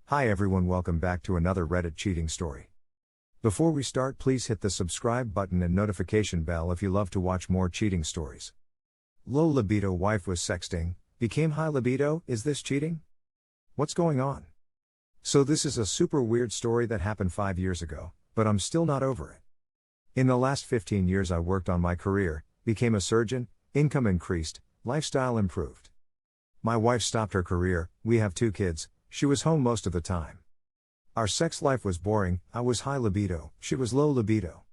Hi everyone, welcome back to another Reddit cheating story. Before we start, please hit the subscribe button and notification bell if you love to watch more cheating stories. Low libido wife was sexting, became high libido, is this cheating? What's going on? So this is a super weird story that happened 5 years ago, but I'm still not over it. In the last 15 years I worked on my career, became a surgeon, income increased, lifestyle improved. My wife stopped her career, we have 2 kids, she was home most of the time. Our sex life was boring, I was high libido, she was low libido.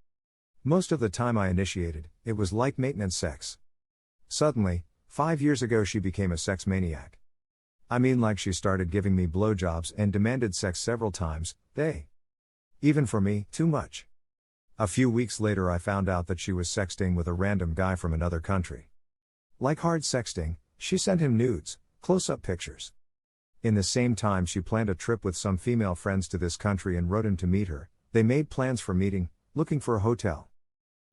Most of the time I initiated, it was like maintenance sex. Suddenly, 5 years ago she became a sex maniac. I mean, like, she started giving me blowjobs and demanded sex several times, even for me, too much. A few weeks later I found out that she was sexting with a random guy from another country. Like hard sexting, she sent him nudes, close-up pictures. In the same time she planned a trip with some female friends to this country and wrote him to meet her. They made plans for meeting, looking for a hotel.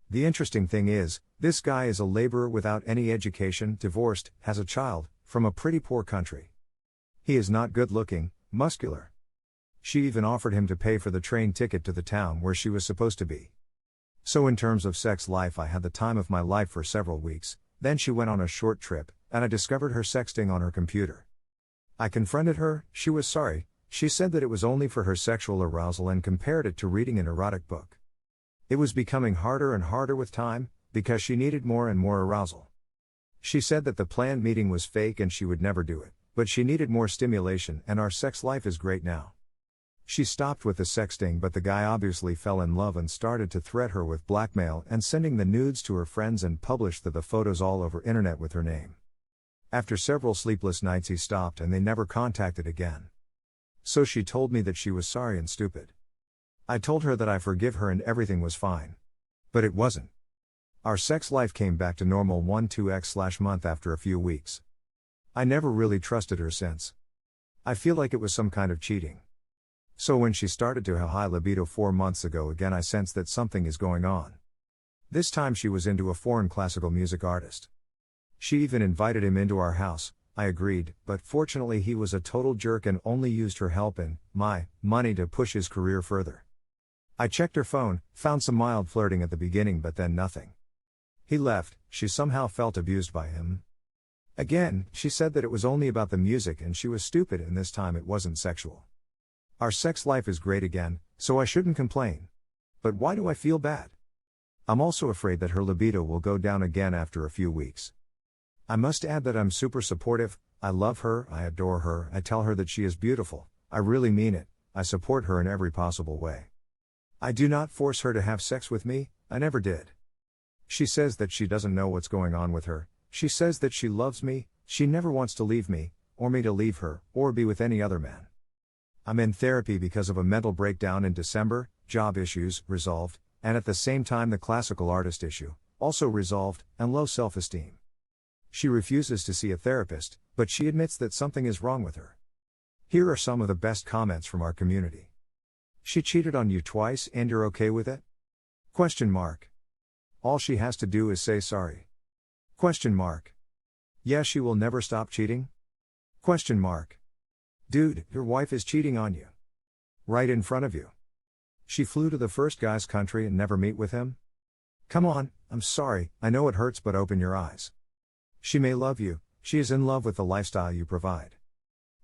The interesting thing is, this guy is a laborer without any education, divorced, has a child, from a pretty poor country. He is not good looking, muscular. She even offered him to pay for the train ticket to the town where she was supposed to be. So in terms of sex life I had the time of my life for several weeks, then she went on a short trip, and I discovered her sexting on her computer. I confronted her, she was sorry, she said that it was only for her sexual arousal and compared it to reading an erotic book. It was becoming harder and harder with time, because she needed more and more arousal. She said that the planned meeting was fake and she would never do it, but she needed more stimulation and our sex life is great now. She stopped with the sexting, but the guy obviously fell in love and started to threat her with blackmail and sending the nudes to her friends and published the photos all over internet with her name. After several sleepless nights he stopped and they never contacted again. So she told me that she was sorry and stupid. I told her that I forgive her and everything was fine. But it wasn't. Our sex life came back to normal 1-2x/month after a few weeks. I never really trusted her since. I feel like it was some kind of cheating. So when she started to have high libido 4 months ago again I sensed that something is going on. This time she was into a foreign classical music artist. She even invited him into our house. I agreed, but fortunately he was a total jerk and only used her help and my money to push his career further. I checked her phone, found some mild flirting at the beginning but then nothing. He left, she somehow felt abused by him. Again, she said that it was only about the music and she was stupid and this time it wasn't sexual. Our sex life is great again, so I shouldn't complain. But why do I feel bad? I'm also afraid that her libido will go down again after a few weeks. I must add that I'm super supportive, I love her, I adore her, I tell her that she is beautiful, I really mean it, I support her in every possible way. I do not force her to have sex with me, I never did. She says that she doesn't know what's going on with her, she says that she loves me, she never wants to leave me, or me to leave her, or be with any other man. I'm in therapy because of a mental breakdown in December, job issues, resolved, and at the same time the classical artist issue, also resolved, and low self-esteem. She refuses to see a therapist, but she admits that something is wrong with her. Here are some of the best comments from our community. She cheated on you twice and you're okay with it? ? All she has to do is say sorry. ? Yeah, she will never stop cheating? ? Dude, your wife is cheating on you. Right in front of you. She flew to the first guy's country and never meet with him? Come on, I'm sorry, I know it hurts but open your eyes. She may love you, she is in love with the lifestyle you provide.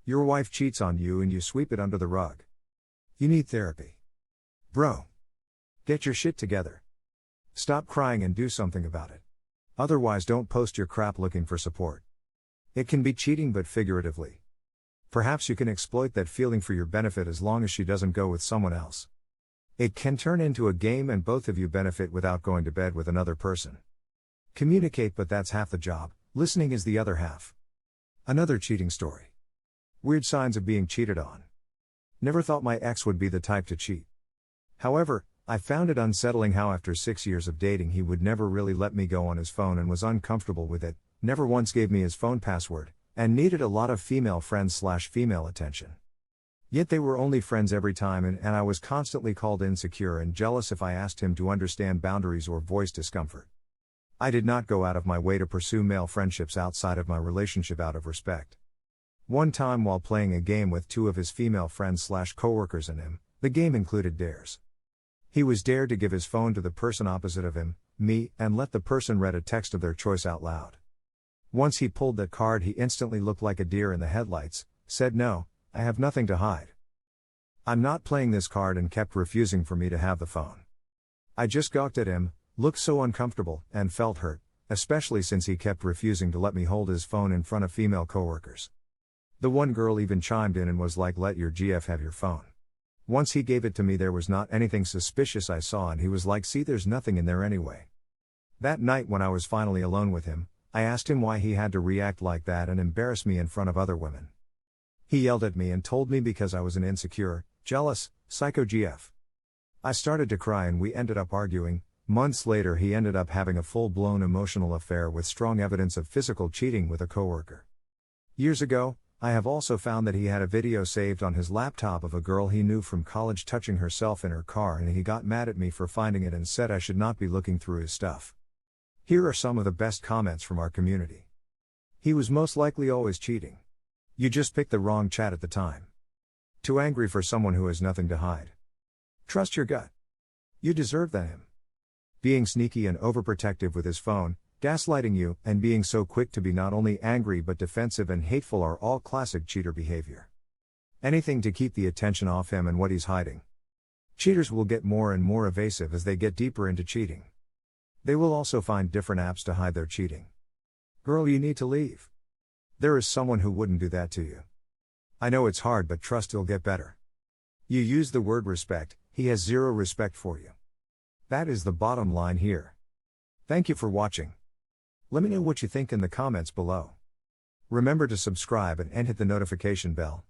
Your wife cheats on you and you sweep it under the rug. You need therapy. Bro. Get your shit together. Stop crying and do something about it. Otherwise don't post your crap looking for support. It can be cheating but figuratively. Perhaps you can exploit that feeling for your benefit as long as she doesn't go with someone else. It can turn into a game and both of you benefit without going to bed with another person. Communicate, but that's half the job. Listening is the other half. Another cheating story. Weird signs of being cheated on. Never thought my ex would be the type to cheat. However, I found it unsettling how after 6 years of dating he would never really let me go on his phone and was uncomfortable with it, never once gave me his phone password, and needed a lot of female friends/female attention. Yet they were only friends every time and I was constantly called insecure and jealous if I asked him to understand boundaries or voice discomfort. I did not go out of my way to pursue male friendships outside of my relationship out of respect. One time while playing a game with two of his female friends/coworkers and him, the game included dares. He was dared to give his phone to the person opposite of him, me, and let the person read a text of their choice out loud. Once he pulled that card, he instantly looked like a deer in the headlights, said no, I have nothing to hide. I'm not playing this card, and kept refusing for me to have the phone. I just gawked at him, looked so uncomfortable, and felt hurt, especially since he kept refusing to let me hold his phone in front of female coworkers. The one girl even chimed in and was like, let your GF have your phone. Once he gave it to me, there was not anything suspicious I saw, and he was like, see, there's nothing in there anyway. That night when I was finally alone with him, I asked him why he had to react like that and embarrass me in front of other women. He yelled at me and told me because I was an insecure, jealous, psycho GF. I started to cry and we ended up arguing. Months later, he ended up having a full-blown emotional affair with strong evidence of physical cheating with a coworker. Years ago, I have also found that he had a video saved on his laptop of a girl he knew from college touching herself in her car, and he got mad at me for finding it and said I should not be looking through his stuff. Here are some of the best comments from our community. He was most likely always cheating. You just picked the wrong chat at the time. Too angry for someone who has nothing to hide. Trust your gut. You deserve that. Being sneaky and overprotective with his phone, gaslighting you, and being so quick to be not only angry but defensive and hateful are all classic cheater behavior. Anything to keep the attention off him and what he's hiding. Cheaters will get more and more evasive as they get deeper into cheating. They will also find different apps to hide their cheating. Girl, you need to leave. There is someone who wouldn't do that to you. I know it's hard, but trust he'll get better. You use the word respect, he has zero respect for you. That is the bottom line here. Thank you for watching. Let me know what you think in the comments below. Remember to subscribe and hit the notification bell.